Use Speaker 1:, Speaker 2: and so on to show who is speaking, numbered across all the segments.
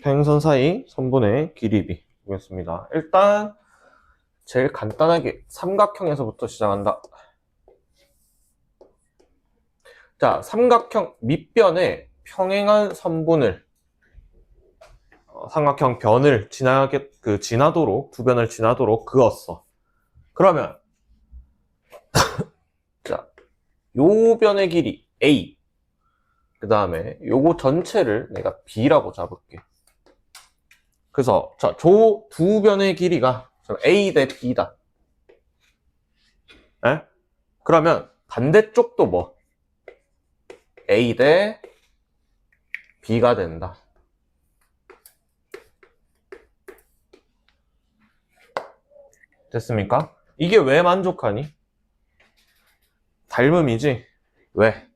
Speaker 1: 평행선 사이 선분의 길이비 보겠습니다. 일단 제일 간단하게 삼각형에서부터 시작한다. 자, 삼각형 밑변에 평행한 선분을 삼각형 변을 지나도록 두 변을 지나도록 그었어. 그러면 자, 요 변의 길이 A, 그 다음에 요거 전체를 내가 B라고 잡을게. 그래서 자, 조 두 변의 길이가 A 대 B다. 에? 그러면 반대쪽도 뭐? A 대 B가 된다. 됐습니까? 이게 왜 만족하니? 닮음이지? 왜?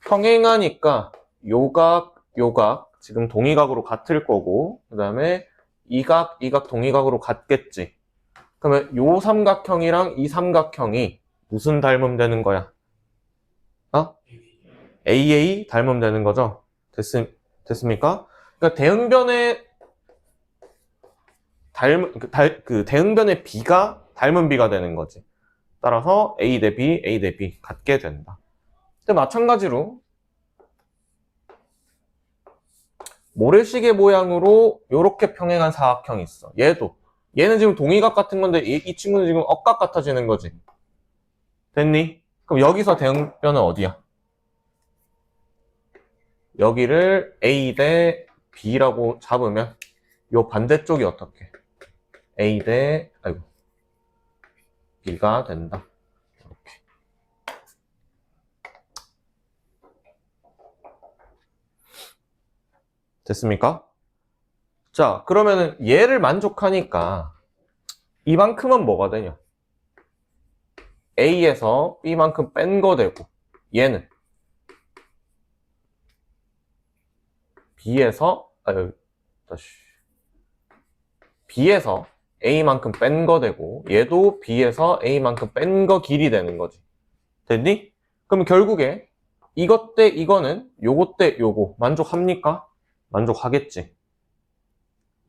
Speaker 1: 평행하니까 요각 지금 동의각으로 같을 거고, 그 다음에 이각 동의각으로 같겠지. 그러면 요 삼각형이랑 이 삼각형이 무슨 닮음 되는 거야? AA 닮음 되는 거죠? 됐습니까? 그러니까 대응변의 B가 닮은 B가 되는 거지. 따라서 A 대 B 같게 된다. 근데 마찬가지로 모래시계 모양으로 이렇게 평행한 사각형이 있어. 얘는 지금 동의각 같은 건데 이 친구는 지금 억각 같아지는 거지. 됐니? 그럼 여기서 대응변은 어디야? 여기를 A 대 B라고 잡으면 요 반대쪽이 어떻게? A 대 B가 된다. 이렇게. 됐습니까? 자, 그러면은 얘를 만족하니까 이만큼은 뭐가 되냐? A에서 B만큼 뺀 거 되고, 얘는 B에서 A만큼 뺀 거 되고, 얘도 B에서 A만큼 뺀 거 길이 되는 거지. 됐니? 그럼 결국에 이것 대 이거는 요거 대 요거 만족합니까? 만족하겠지.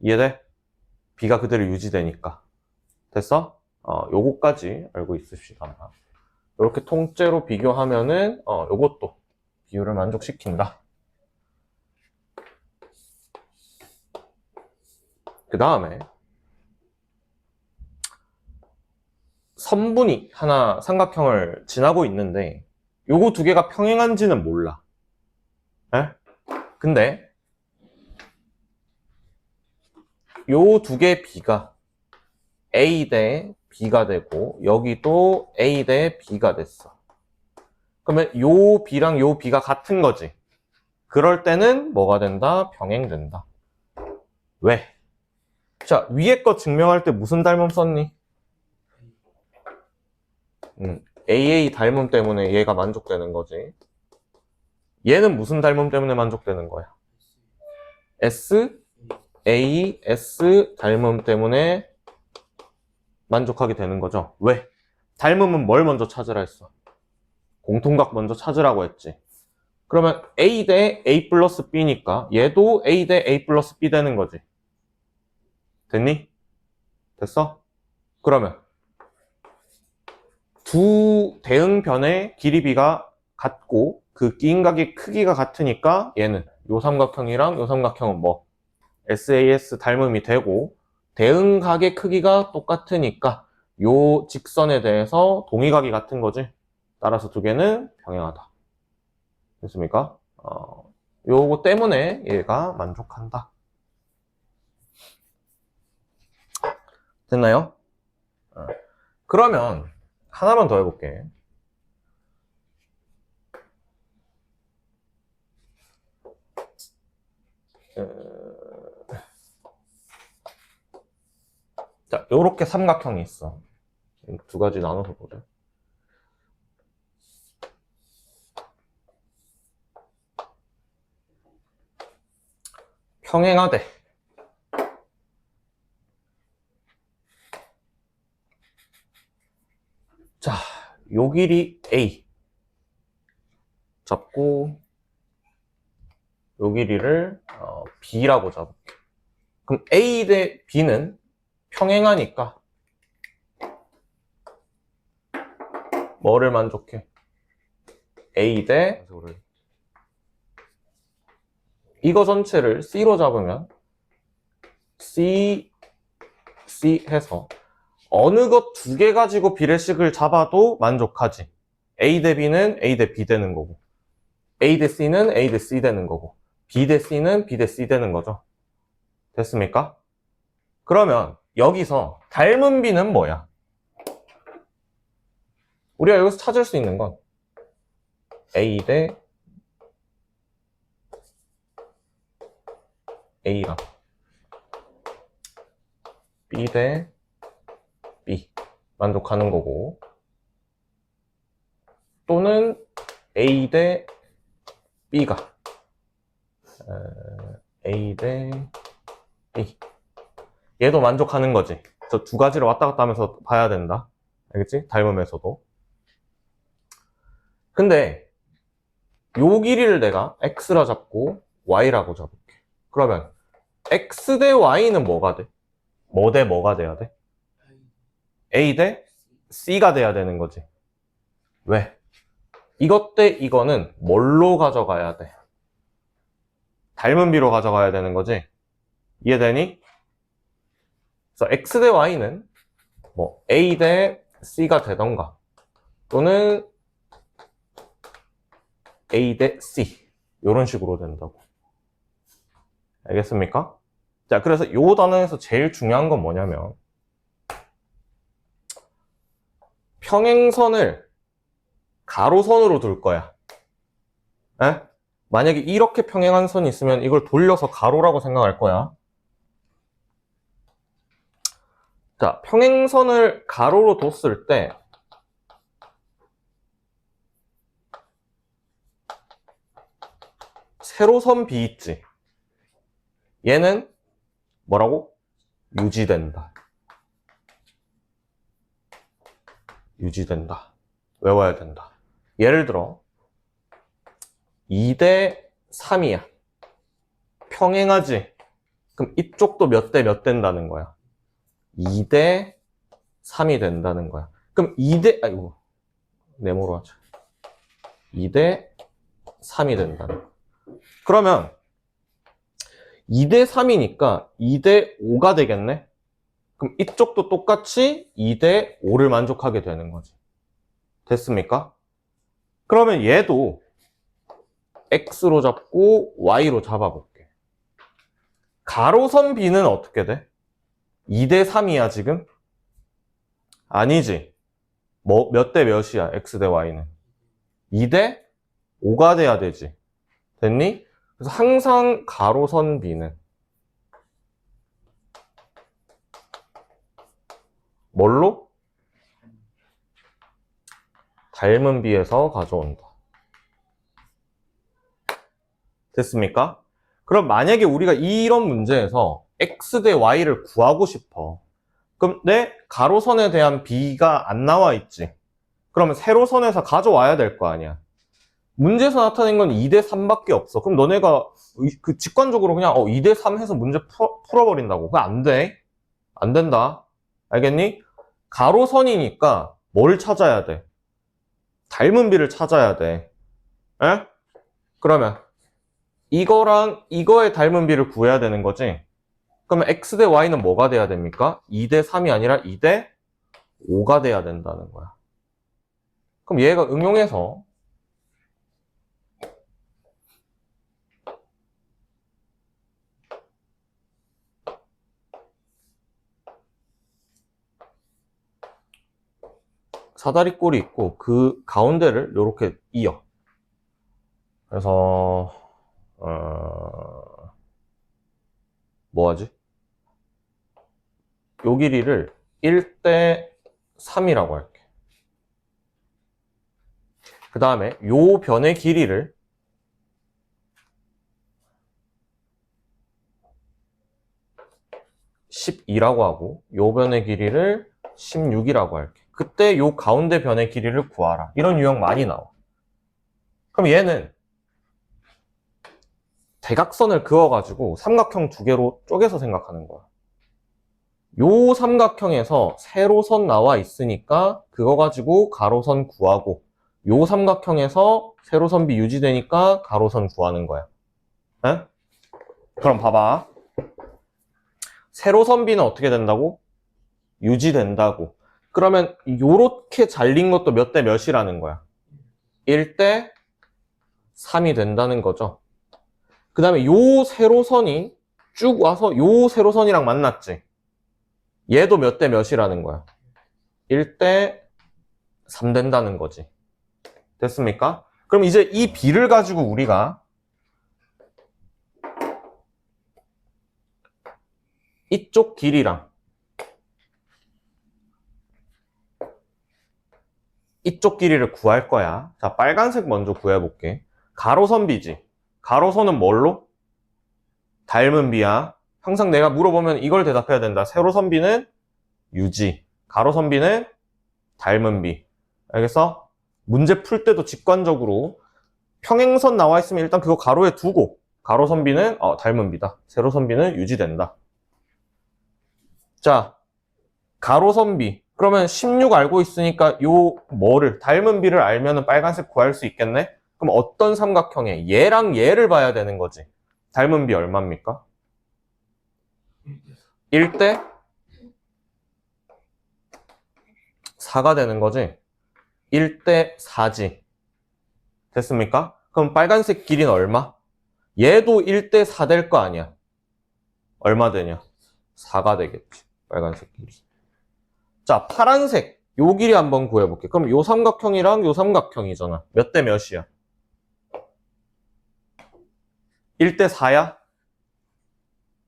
Speaker 1: 이해돼? B가 그대로 유지되니까. 됐어? 요거까지 알고 있읍시다. 이렇게 통째로 비교하면은 요것도 비율을 만족시킨다. 그 다음에 선분이 하나 삼각형을 지나고 있는데 요거 두 개가 평행한지는 몰라. 에? 근데 요 두 개의 B가 A 대 B가 되고 여기도 A 대 B가 됐어. 그러면 요 B랑 요 B가 같은 거지. 그럴 때는 뭐가 된다? 병행된다. 왜? 자, 위에 거 증명할 때 무슨 닮음 썼니? AA 닮음 때문에 얘가 만족되는 거지. 얘는 무슨 닮음 때문에 만족되는 거야? SAS 닮음 때문에 만족하게 되는 거죠. 왜? 닮음은 뭘 먼저 찾으라 했어? 공통각 먼저 찾으라고 했지. 그러면 A 대 A 플러스 B니까 얘도 A 대 A 플러스 B 되는 거지. 됐니? 됐어? 그러면 두 대응변의 길이 B가 같고 그 기인각의 크기가 같으니까 얘는 요 삼각형이랑 요 삼각형은 뭐? SAS 닮음이 되고 대응각의 크기가 똑같으니까 요 직선에 대해서 동의각이 같은 거지. 따라서 두 개는 병행하다. 됐습니까? 요거 때문에 얘가 만족한다. 됐나요? 그러면 하나만 더 해볼게. 자, 요렇게 삼각형이 있어. 두 가지 나눠서 보자. 평행하대. 자, 요 길이 A 잡고 요 길이를 B라고 잡을게. 그럼 A 대 B는 평행하니까 뭐를 만족해? A 대 이거 전체를 C로 잡으면 C 해서 어느 것 두 개 가지고 비례식을 잡아도 만족하지. A 대 B는 A 대 B 되는 거고, A 대 C는 A 대 C 되는 거고, B 대 C는 B 대 C 되는 거죠. 됐습니까? 그러면 여기서 닮은 B는 뭐야? 우리가 여기서 찾을 수 있는 건 A 대 A랑 B 대 B 만족하는 거고, 또는 A 대 B가 A 대 B 얘도 만족하는 거지. 저 두 가지를 왔다 갔다 하면서 봐야 된다. 알겠지? 닮음에서도. 근데 요 길이를 내가 X라 잡고 Y라고 잡을게. 그러면 X 대 Y는 뭐가 돼? 뭐 대 뭐가 돼야 돼? A 대 C가 돼야 되는 거지. 왜? 이것 대 이거는 뭘로 가져가야 돼? 닮은 B로 가져가야 되는 거지. 이해되니? 그래서 X 대 Y는 뭐 A 대 C가 되던가, 또는 A 대 C 이런 식으로 된다고. 알겠습니까? 자, 그래서 요 단어에서 제일 중요한 건 뭐냐면 평행선을 가로선으로 둘 거야. 에? 만약에 이렇게 평행한 선이 있으면 이걸 돌려서 가로라고 생각할 거야. 자, 평행선을 가로로 뒀을 때 세로선 B 있지? 얘는 뭐라고? 유지된다. 유지된다. 외워야 된다. 예를 들어 2대 3이야. 평행하지? 그럼 이쪽도 몇 대 몇 된다는 거야? 2대 3이 된다는 거야. 그럼 2대, 아이고, 네모로 하자. 2대 3이 된다는 거야. 그러면 2대 3이니까 2대 5가 되겠네? 그럼 이쪽도 똑같이 2대 5를 만족하게 되는 거지. 됐습니까? 그러면 얘도 X로 잡고 Y로 잡아볼게. 가로선 B는 어떻게 돼? 2대 3이야 지금? 아니지. 뭐, 몇 대 몇이야 X 대 Y는? 2대 5가 돼야 되지. 됐니? 그래서 항상 가로선 B는 뭘로? 닮은 B에서 가져온다. 됐습니까? 그럼 만약에 우리가 이런 문제에서 X 대 Y를 구하고 싶어. 그럼 내 가로선에 대한 B가 안 나와 있지. 그러면 세로선에서 가져와야 될 거 아니야. 문제에서 나타낸 건 2대 3밖에 없어. 그럼 너네가 그 직관적으로 그냥 2대 3 해서 문제 풀어버린다고. 그거 안 돼. 안 된다. 알겠니? 가로선이니까 뭘 찾아야 돼? 닮은 B를 찾아야 돼. 에? 그러면 이거랑 이거의 닮은 B를 구해야 되는 거지. 그러면 X 대 Y는 뭐가 돼야 됩니까? 2대 3이 아니라 2대 5가 돼야 된다는 거야. 그럼 얘가 응용해서 사다리꼴이 있고 그 가운데를 이렇게 이어. 그래서 뭐 하지? 요 길이를 1대 3이라고 할게. 그 다음에 요 변의 길이를 12라고 하고 요 변의 길이를 16이라고 할게. 그때 요 가운데 변의 길이를 구하라. 이런 유형 많이 나와. 그럼 얘는 대각선을 그어가지고 삼각형 두 개로 쪼개서 생각하는 거야. 요 삼각형에서 세로선 나와 있으니까 그거 가지고 가로선 구하고, 요 삼각형에서 세로선비 유지되니까 가로선 구하는 거야. 에? 그럼 봐봐. 세로선비는 어떻게 된다고? 유지된다고. 그러면 요렇게 잘린 것도 몇 대 몇이라는 거야? 1대 3이 된다는 거죠. 그 다음에 요 세로선이 쭉 와서 요 세로선이랑 만났지. 얘도 몇 대 몇이라는 거야? 1대 3 된다는 거지. 됐습니까? 그럼 이제 이 B를 가지고 우리가 이쪽 길이랑 이쪽 길이를 구할 거야. 자, 빨간색 먼저 구해볼게. 가로선 B지. 가로선은 뭘로? 닮은 B야. 항상 내가 물어보면 이걸 대답해야 된다. 세로선 B는 유지, 가로선 B는 닮은 B. 알겠어? 문제 풀 때도 직관적으로 평행선 나와 있으면 일단 그거 가로에 두고, 가로선 B는 닮은 B다. 세로선 B는 유지된다. 자, 가로선 B. 그러면 16 알고 있으니까 요 뭐를 닮은 B를 알면은 빨간색 구할 수 있겠네? 그럼 어떤 삼각형에 얘랑 얘를 봐야 되는 거지. 닮은 B 얼마입니까? 1대 4가 되는 거지. 1대 4지. 됐습니까? 그럼 빨간색 길이는 얼마? 얘도 1대 4 될 거 아니야. 얼마 되냐? 4가 되겠지. 빨간색 길이. 자, 파란색. 요 길이 한번 구해볼게. 그럼 요 삼각형이랑 요 삼각형이잖아. 몇 대 몇이야? 1대 4야?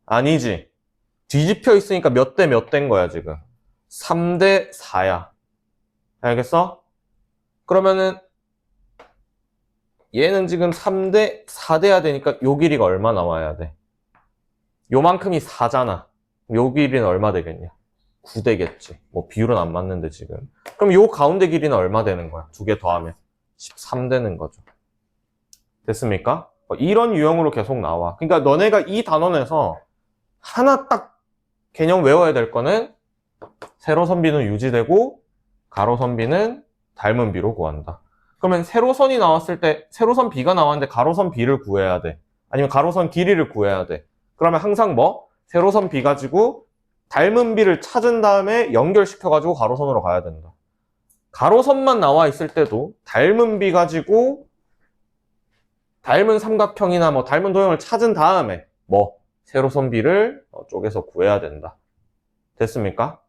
Speaker 1: 아니지. 뒤집혀 있으니까 몇 대 몇 된 거야, 지금. 3대 4야. 알겠어? 그러면은 얘는 지금 3대 4 돼야 되니까 요 길이가 얼마 나와야 돼? 요만큼이 4잖아. 요 길이는 얼마 되겠냐? 9 되겠지. 뭐 비율은 안 맞는데 지금. 그럼 요 가운데 길이는 얼마 되는 거야? 두 개 더하면 13 되는 거죠. 됐습니까? 이런 유형으로 계속 나와. 그러니까 너네가 이 단원에서 하나 딱 개념 외워야 될 거는 세로선 B는 유지되고 가로선 B는 닮은 B로 구한다. 그러면 세로선이 나왔을 때 세로선 B가 나왔는데 가로선 B를 구해야 돼. 아니면 가로선 길이를 구해야 돼. 그러면 항상 뭐? 세로선 B 가지고 닮은 B를 찾은 다음에 연결시켜가지고 가로선으로 가야 된다. 가로선만 나와 있을 때도 닮은 B 가지고 닮은 삼각형이나 뭐 닮은 도형을 찾은 다음에 뭐? 세로선 B를 쪼개서 구해야 된다. 됐습니까?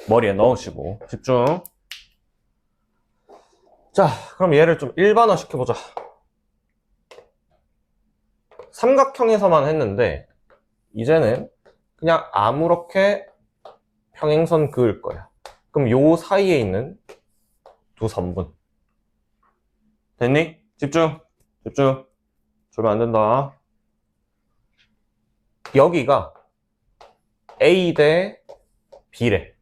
Speaker 1: 머리에 넣으시고 집중. 자, 그럼 얘를 좀 일반화 시켜보자. 삼각형에서만 했는데 이제는 그냥 아무렇게 평행선 그을 거야. 그럼 요 사이에 있는 두 선분. 됐니? 집중. 집중. 졸면 안 된다. 여기가 A 대 B래.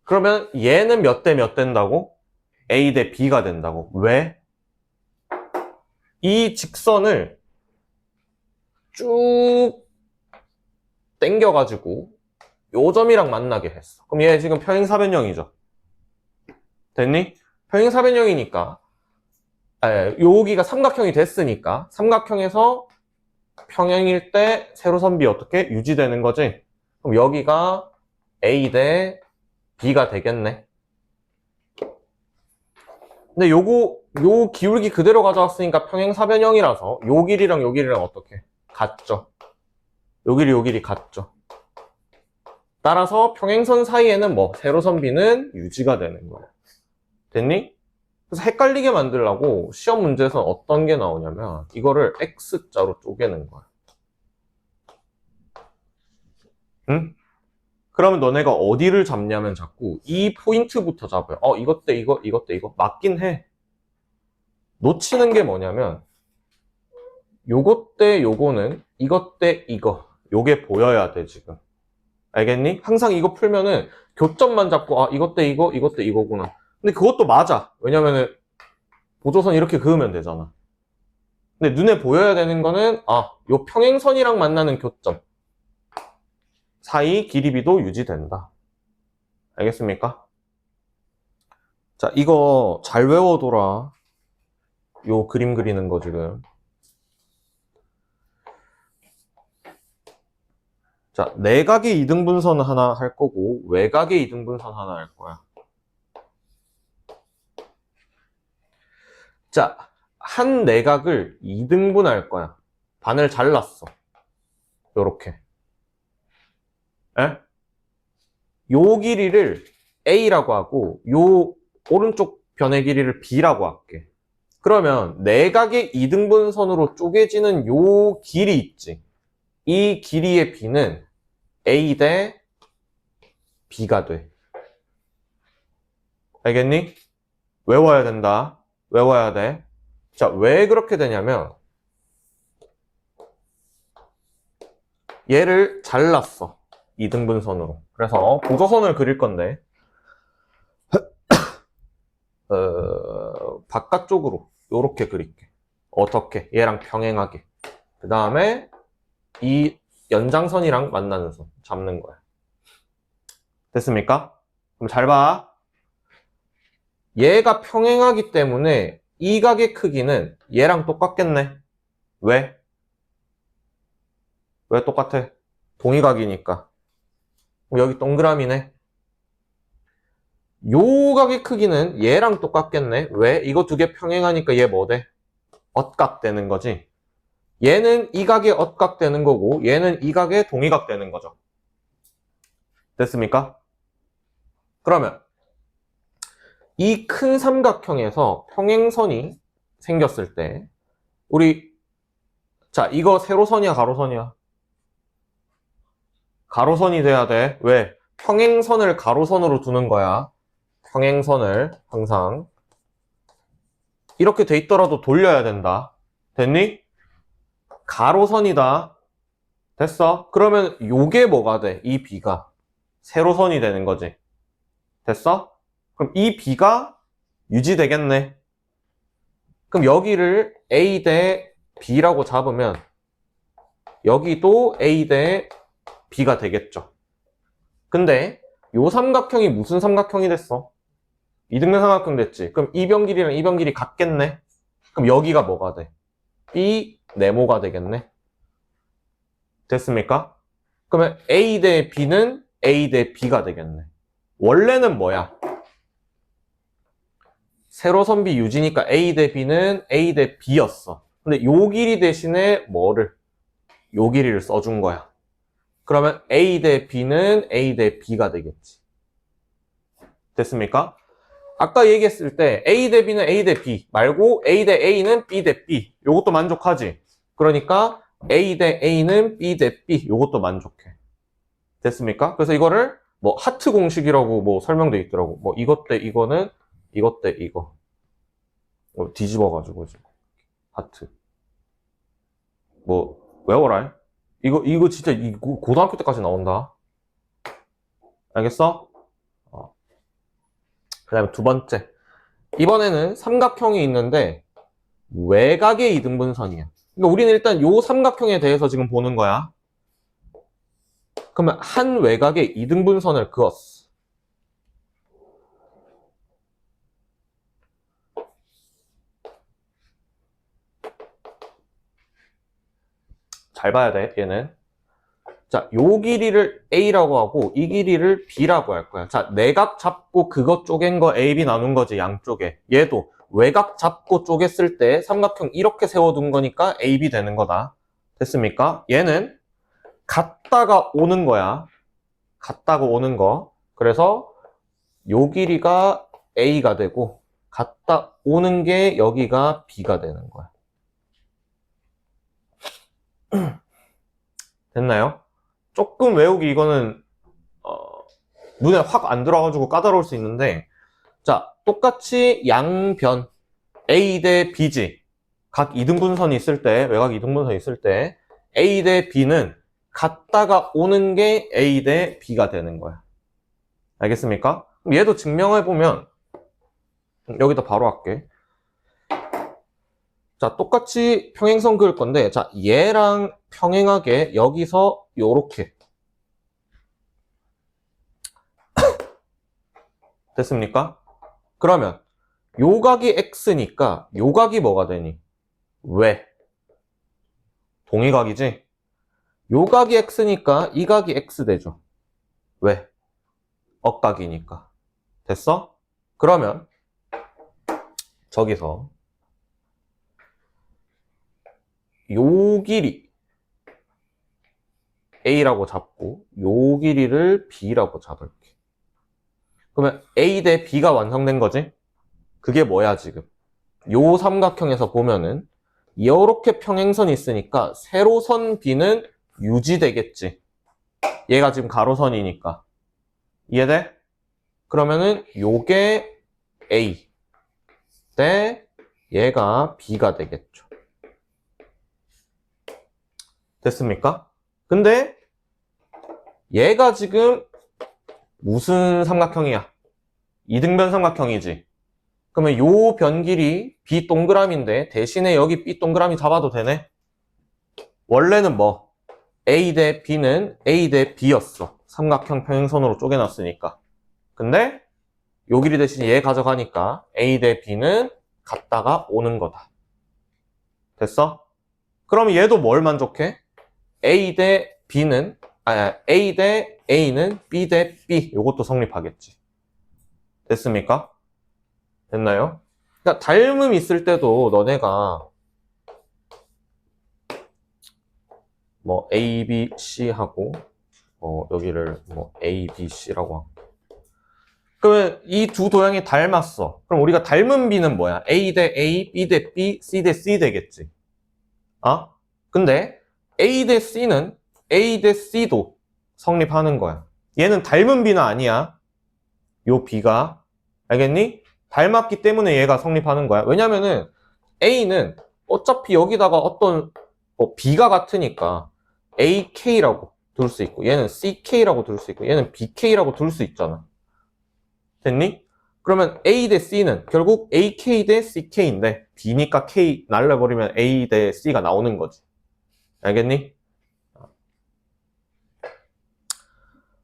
Speaker 1: 그러면 얘는 몇 대 몇 된다고? A 대 B가 된다고. 왜? 이 직선을 쭉 당겨가지고 요 점이랑 만나게 했어. 그럼 얘 지금 평행사변형이죠. 됐니? 평행사변형이니까 여기가 삼각형이 됐으니까 삼각형에서 평행일 때 세로선 B 어떻게? 유지되는 거지? 그럼 여기가 A 대 B가 되겠네. 근데 요 기울기 그대로 가져왔으니까 평행사변형이라서 요 길이랑 요 길이랑 어떻게? 같죠. 요 길이 같죠. 따라서 평행선 사이에는 뭐 세로선 B는 유지가 되는 거야. 됐니? 그래서 헷갈리게 만들려고 시험 문제에서 어떤 게 나오냐면 이거를 X자로 쪼개는 거야. 응? 그러면 너네가 어디를 잡냐면 자꾸 이 포인트부터 잡아요. 이것 대 이거, 이것 대 이거. 맞긴 해. 놓치는 게 뭐냐면 요것 대 요거는 이것 대 이거. 요게 보여야 돼, 지금. 알겠니? 항상 이거 풀면은 교점만 잡고 이것 대 이거, 이것 대 이거구나. 근데 그것도 맞아. 왜냐면은 보조선 이렇게 그으면 되잖아. 근데 눈에 보여야 되는 거는 요 평행선이랑 만나는 교점 사이 길이 b도 유지된다. 알겠습니까? 자, 이거 잘 외워둬라. 요 그림 그리는 거 지금. 자, 내각의 이등분선 하나 할 거고 외각의 이등분선 하나 할 거야. 자, 한 내각을 2등분 할 거야. 반을 잘랐어. 요렇게. 에? 요 길이를 A라고 하고 요 오른쪽 변의 길이를 B라고 할게. 그러면 내각의 이등분선으로 쪼개지는 요 길이 있지. 이 길이의 B는 A 대 B가 돼. 알겠니? 외워야 된다. 외워야 돼. 자, 왜 그렇게 되냐면 얘를 잘랐어. 이등분선으로. 그래서 보조선을 그릴 건데 바깥쪽으로 요렇게 그릴게. 어떻게? 얘랑 평행하게. 그 다음에 이 연장선이랑 만나는 선 잡는 거야. 됐습니까? 그럼 잘 봐. 얘가 평행하기 때문에 이 각의 크기는 얘랑 똑같겠네. 왜? 왜 똑같아? 동의각이니까. 여기 동그라미네. 요 각의 크기는 얘랑 똑같겠네. 왜? 이거 두 개 평행하니까 얘 뭐 돼? 엇각 되는 거지. 얘는 이 각에 엇각 되는 거고 얘는 이 각에 동의각 되는 거죠. 됐습니까? 그러면 이 큰 삼각형에서 평행선이 생겼을 때 우리 자, 이거 세로선이야 가로선이야? 가로선이 돼야 돼. 왜? 평행선을 가로선으로 두는 거야. 평행선을 항상 이렇게 돼 있더라도 돌려야 된다. 됐니? 가로선이다. 됐어? 그러면 요게 뭐가 돼? 이 B가 세로선이 되는 거지. 됐어? 그럼 이 B가 유지되겠네. 그럼 여기를 A 대 B라고 잡으면 여기도 A 대 B가 되겠죠. 근데 요 삼각형이 무슨 삼각형이 됐어? 이등변 삼각형 됐지. 그럼 이 변 길이랑 이 변 길이 같겠네. 그럼 여기가 뭐가 돼? B 네모가 되겠네. 됐습니까? 그러면 A 대 B는 A 대 B가 되겠네. 원래는 뭐야? 세로선비 유지니까 A 대 B는 A 대 B였어. 근데 요 길이 대신에 뭐를? 요 길이를 써준 거야. 그러면 A 대 B는 A 대 B가 되겠지. 됐습니까? 아까 얘기했을 때 A 대 B는 A 대 B 말고 A 대 A는 B 대 B. 요것도 만족하지? 그러니까 A 대 A는 B 대 B. 요것도 만족해. 됐습니까? 그래서 이거를 뭐 하트 공식이라고 뭐 설명돼 있더라고. 뭐 이것 대 이거는 이것 대 이거. 뒤집어가지고 지금 하트. 뭐 외워라. 이거 진짜 고등학교 때까지 나온다. 알겠어? 그 다음에 두 번째. 이번에는 삼각형이 있는데 외곽의 이등분선이야. 그러니까 우리는 일단 요 삼각형에 대해서 지금 보는 거야. 그러면 한 외곽에 이등분선을 그었어. 잘 봐야 돼, 얘는. 자, 요 길이를 A라고 하고 이 길이를 B라고 할 거야. 자, 내각 잡고 그거 쪼갠 거 A, B 나눈 거지, 양쪽에. 얘도 외곽 잡고 쪼갰을 때 삼각형 이렇게 세워둔 거니까 A, B 되는 거다. 됐습니까? 얘는 갔다가 오는 거야. 갔다가 오는 거. 그래서 요 길이가 A가 되고 갔다 오는 게 여기가 B가 되는 거야. 됐나요? 조금 외우기 이거는 눈에 확 안 들어가지고 까다로울 수 있는데 자, 똑같이 양변 A 대 B지. 각 이등분선이 있을 때, 외곽 이등분선이 있을 때 A 대 B는 갔다가 오는 게 A 대 B가 되는 거야. 알겠습니까? 그럼 얘도 증명해보면 여기다 바로 할게. 자, 똑같이 평행선 그을 건데, 자, 얘랑 평행하게 여기서 요렇게. 됐습니까? 그러면 요 각이 x니까 요 각이 뭐가 되니? 왜? 동의각이지? 요 각이 x니까 이 각이 x 되죠. 왜? 억각이니까. 됐어? 그러면 저기서 요 길이 A라고 잡고 요 길이를 B라고 잡을게. 그러면 A 대 B가 완성된 거지? 그게 뭐야 지금? 요 삼각형에서 보면은 이렇게 평행선이 있으니까 세로선 B는 유지되겠지. 얘가 지금 가로선이니까. 이해돼? 그러면은 요게 A 대 얘가 B가 되겠죠. 됐습니까? 근데 얘가 지금 무슨 삼각형이야? 이등변 삼각형이지. 그러면 요 변길이 B 동그라미인데 대신에 여기 B 동그라미 잡아도 되네? 원래는 뭐? A 대 B는 A 대 B였어. 삼각형 평행선으로 쪼개놨으니까. 근데 요 길이 대신 얘 가져가니까 A 대 B는 갔다가 오는 거다. 됐어? 그럼 얘도 뭘 만족해? A 대 B는 A 대 A는 B 대 B 요것도 성립하겠지. 됐습니까? 됐나요? 그러니까 닮음 있을 때도 너네가 뭐 A, B, C 하고 여기를 뭐 A, B, C라고 하고 그러면 이 두 도형이 닮았어. 그럼 우리가 닮은 B는 뭐야? A 대 A, B 대 B, C 대 C 되겠지. 아? 근데 A 대 C는 A 대 C도 성립하는 거야. 얘는 닮은 B는 아니야. 요 B가. 알겠니? 닮았기 때문에 얘가 성립하는 거야. 왜냐면은 A는 어차피 여기다가 어떤 B가 같으니까 AK라고 둘 수 있고 얘는 CK라고 둘 수 있고 얘는 BK라고 둘 수 있잖아. 됐니? 그러면 A 대 C는 결국 AK 대 CK인데 B니까 K 날려버리면 A 대 C가 나오는 거지. 알겠니?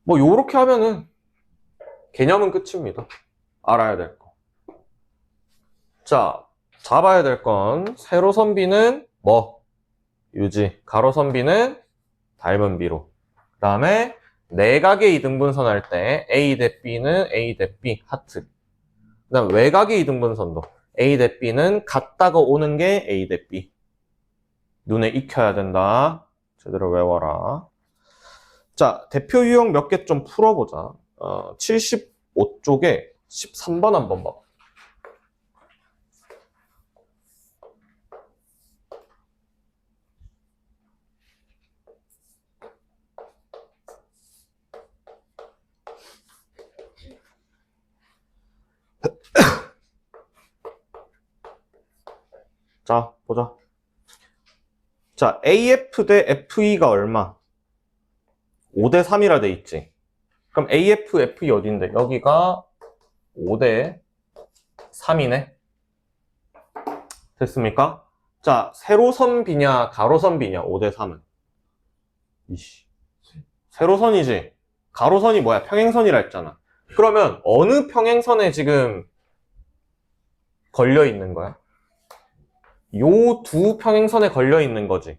Speaker 1: 뭐 요렇게 하면은 개념은 끝입니다. 알아야 될 거. 자, 잡아야 될 건 세로선 B는 뭐? 유지. 가로선 B는 닮은 B로. 그 다음에 내각의 이등분선 할 때 A 대 B는 A 대 B 하트. 그 다음 외곽의 이등분선도 A 대 B는 갔다가 오는 게 A 대 B. 눈에 익혀야 된다. 제대로 외워라. 자, 대표 유형 몇 개 좀 풀어보자. 75쪽에 13번 한번 봐봐. 자, 보자. 자, AF 대 FE가 얼마? 5대 3이라 돼 있지. 그럼 AF, FE 어딘데? 여기가 5대 3이네. 됐습니까? 자, 세로선 B냐, 가로선 B냐, 5대 3은. 이씨. 세로선이지. 가로선이 뭐야? 평행선이라 했잖아. 그러면 어느 평행선에 지금 걸려 있는 거야? 요 두 평행선에 걸려 있는 거지.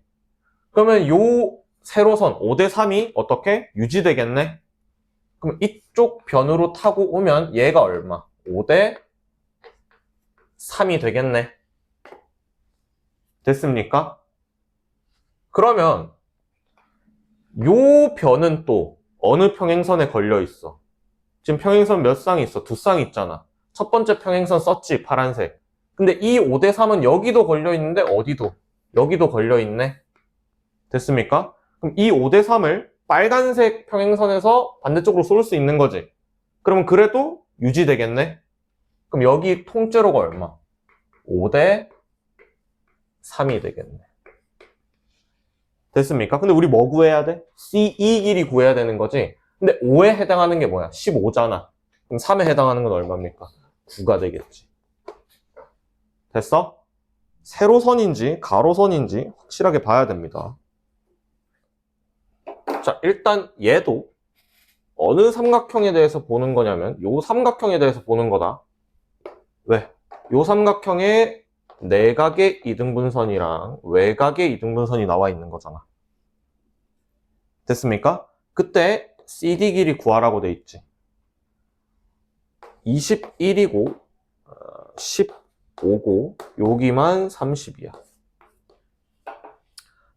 Speaker 1: 그러면 요 세로선 5대 3이 어떻게? 유지되겠네? 그럼 이쪽 변으로 타고 오면 얘가 얼마? 5대 3이 되겠네. 됐습니까? 그러면 요 변은 또 어느 평행선에 걸려 있어? 지금 평행선 몇 쌍이 있어? 두 쌍 있잖아. 첫 번째 평행선 썼지, 파란색. 근데 이 5대 3은 여기도 걸려 있는데 어디도? 여기도 걸려 있네. 됐습니까? 그럼 이 5대 3을 빨간색 평행선에서 반대쪽으로 쏠 수 있는 거지. 그러면 그래도 유지되겠네? 그럼 여기 통째로가 얼마? 5대 3이 되겠네. 됐습니까? 근데 우리 뭐 구해야 돼? CE 길이 구해야 되는 거지. 근데 5에 해당하는 게 뭐야? 15잖아. 그럼 3에 해당하는 건 얼마입니까? 9가 되겠지. 됐어? 세로선인지 가로선인지 확실하게 봐야 됩니다. 자, 일단 얘도 어느 삼각형에 대해서 보는 거냐면 요 삼각형에 대해서 보는 거다. 왜? 요 삼각형에 내각의 이등분선이랑 외각의 이등분선이 나와 있는 거잖아. 됐습니까? 그때 CD 길이 구하라고 돼 있지. 21이고 15고 여기만 30이야.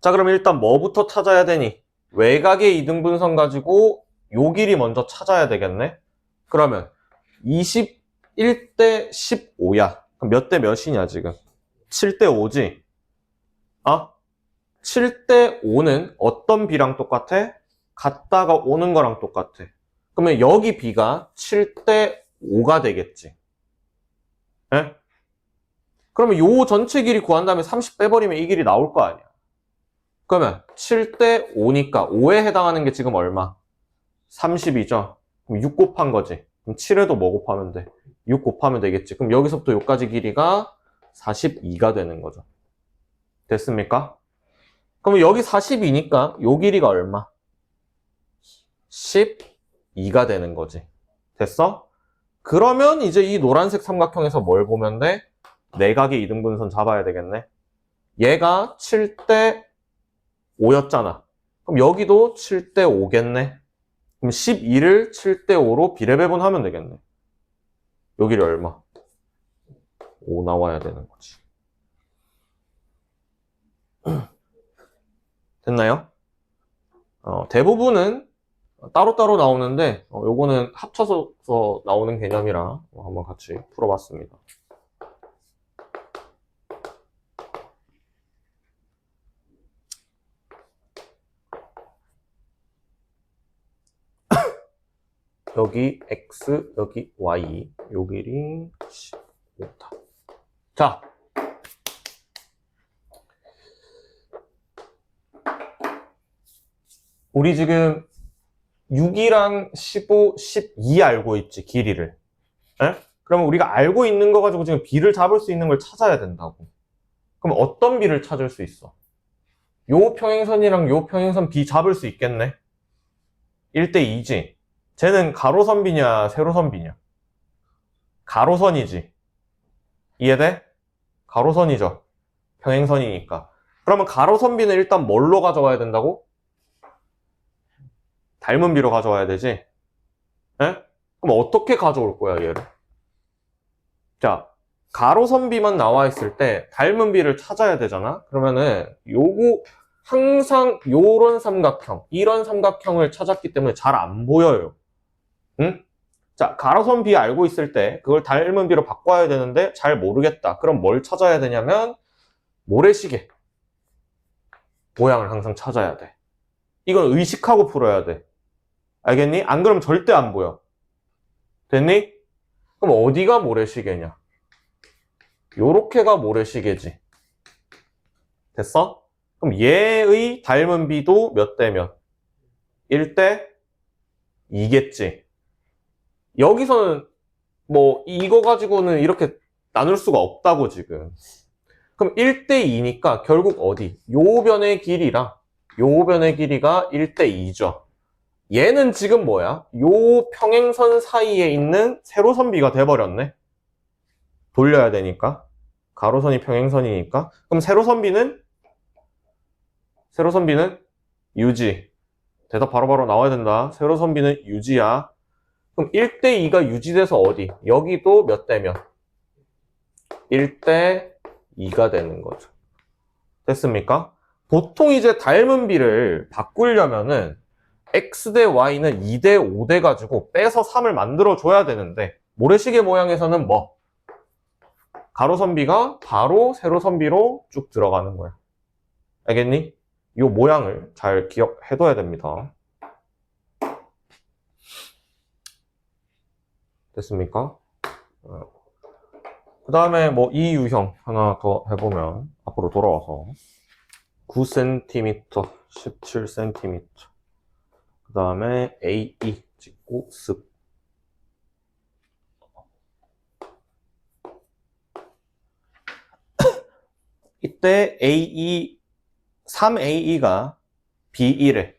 Speaker 1: 자, 그럼 일단 뭐부터 찾아야 되니? 외곽의 이등분선 가지고 요 길이 먼저 찾아야 되겠네. 그러면 21대 15야. 그럼 몇 대 몇이냐 지금? 7대 5지? 아? 7대 5는 어떤 비랑 똑같아? 갔다가 오는 거랑 똑같아. 그러면 여기 비가 7대 5가 되겠지. 에? 그러면 요 전체 길이 구한 다음에 30 빼버리면 이 길이 나올 거 아니야. 그러면 7대 5니까 5에 해당하는 게 지금 얼마? 30이죠. 그럼 6 곱한 거지. 그럼 7에도 뭐 곱하면 돼? 6 곱하면 되겠지. 그럼 여기서부터 여기까지 길이가 42가 되는 거죠. 됐습니까? 그럼 여기 42니까 요 길이가 얼마? 12가 되는 거지. 됐어? 그러면 이제 이 노란색 삼각형에서 뭘 보면 돼? 내각의 이등분선 잡아야 되겠네. 얘가 7대 5였잖아. 그럼 여기도 7대 5겠네. 그럼 12를 7대 5로 비례배분하면 되겠네. 여기를 얼마? 5 나와야 되는 거지. 됐나요? 대부분은 따로따로 나오는데 요거는 합쳐서 나오는 개념이라 한번 같이 풀어봤습니다. 여기 x, 여기 y, 요 길이 15다. 자, 우리 지금 6이랑 15, 12 알고 있지, 길이를. 에? 그러면 우리가 알고 있는 거 가지고 지금 b를 잡을 수 있는 걸 찾아야 된다고. 그럼 어떤 b를 찾을 수 있어? 요 평행선이랑 요 평행선 b 잡을 수 있겠네? 1대 2지. 쟤는 가로선 b냐, 세로선 b냐? 가로선이지. 이해돼? 가로선이죠. 평행선이니까. 그러면 가로선 b는 일단 뭘로 가져와야 된다고? 닮은 b로 가져와야 되지. 에? 그럼 어떻게 가져올 거야, 얘를? 자, 가로선 b만 나와 있을 때 닮은 b를 찾아야 되잖아? 그러면은 요거 항상 요런 삼각형, 이런 삼각형을 찾았기 때문에 잘 안 보여요. 응? 자, 가로선 b 알고 있을 때 그걸 닮은 b로 바꿔야 되는데 잘 모르겠다. 그럼 뭘 찾아야 되냐면 모래시계 모양을 항상 찾아야 돼. 이건 의식하고 풀어야 돼. 알겠니? 안 그러면 절대 안 보여. 됐니? 그럼 어디가 모래시계냐? 요렇게가 모래시계지. 됐어? 그럼 얘의 닮은 b도 몇 대 몇? 1대 2겠지. 여기서는 뭐 이거 가지고는 이렇게 나눌 수가 없다고 지금. 그럼 1대 2니까 결국 어디? 요 변의 길이랑 요 변의 길이가 1대 2죠. 얘는 지금 뭐야? 요 평행선 사이에 있는 세로선 b가 돼버렸네. 돌려야 되니까. 가로선이 평행선이니까. 그럼 세로선 b는 유지. 대답 바로바로 나와야 된다. 세로선 b는 유지야. 그럼 1대 2가 유지돼서 어디? 여기도 몇 대 몇? 1대 2가 되는 거죠. 됐습니까? 보통 이제 닮은 b를 바꾸려면은 x 대 y는 2대 5 돼 가지고 빼서 3을 만들어 줘야 되는데 모래시계 모양에서는 뭐? 가로선 b가 바로 세로선 b로 쭉 들어가는 거야. 알겠니? 이 모양을 잘 기억해둬야 됩니다. 됐습니까? 그 다음에 뭐 이 유형 하나 더 해보면 앞으로 돌아와서 9cm, 17cm 그 다음에 AE 찍고 습 이때 AE, 3AE가 B1에.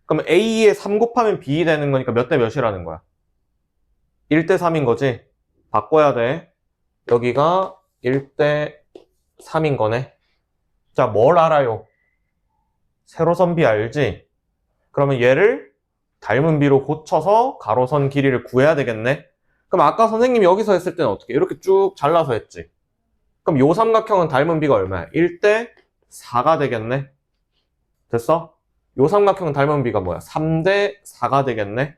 Speaker 1: 그럼 AE에 3 곱하면 B 되는 거니까 몇 대 몇이라는 거야? 1대 3인 거지? 바꿔야 돼. 여기가 1대 3인 거네. 자, 뭘 알아요? 세로선 B 알지? 그러면 얘를 닮은 B로 고쳐서 가로선 길이를 구해야 되겠네? 그럼 아까 선생님이 여기서 했을 때는 어떻게? 이렇게 쭉 잘라서 했지? 그럼 요 삼각형은 닮은 B가 얼마야? 1대 4가 되겠네? 됐어? 요 삼각형은 닮은 B가 뭐야? 3대 4가 되겠네?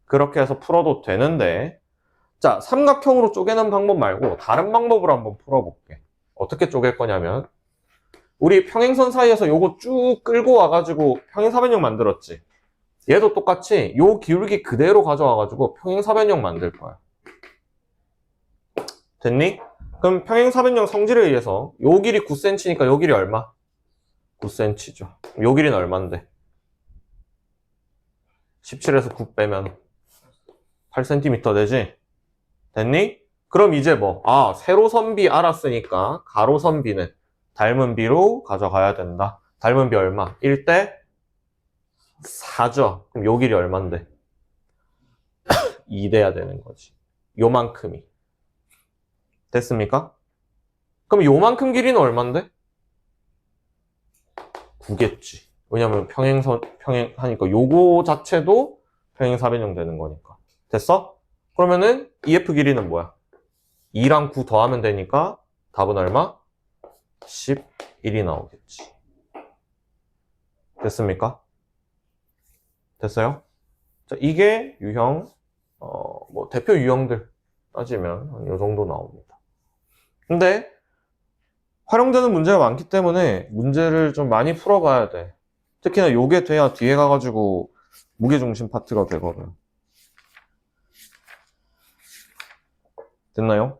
Speaker 1: 그렇게 해서 풀어도 되는데, 자, 삼각형으로 쪼개는 방법 말고 다른 방법으로 한번 풀어볼게. 어떻게 쪼갤 거냐면, 우리 평행선 사이에서 요거 쭉 끌고 와가지고 평행사변형 만들었지. 얘도 똑같이 요 기울기 그대로 가져와가지고 평행사변형 만들 거야. 됐니? 그럼 평행사변형 성질에 의해서 요 길이 9cm니까 요 길이 얼마? 9cm죠. 요 길이는 얼만데? 17에서 9 빼면 8cm 되지? 됐니? 그럼 이제 뭐? 아, 세로선 B 알았으니까 가로선 B는 닮은 B로 가져가야 된다. 닮은 B 얼마? 1대 4죠. 그럼 요 길이 얼만데? 2 돼야 되는 거지. 요만큼이. 됐습니까? 그럼 요만큼 길이는 얼만데? 9겠지. 왜냐면 평행하니까 요거 자체도 평행사변형 되는 거니까. 됐어? 그러면은 EF 길이는 뭐야? 2랑 9 더하면 되니까 답은 얼마? 11이 나오겠지. 됐습니까? 됐어요? 자, 이게 유형, 뭐 대표 유형들 따지면 이 정도 나옵니다. 근데 활용되는 문제가 많기 때문에 문제를 좀 많이 풀어봐야 돼. 특히나 요게 돼야 뒤에 가가지고 무게중심 파트가 되거든. 됐나요?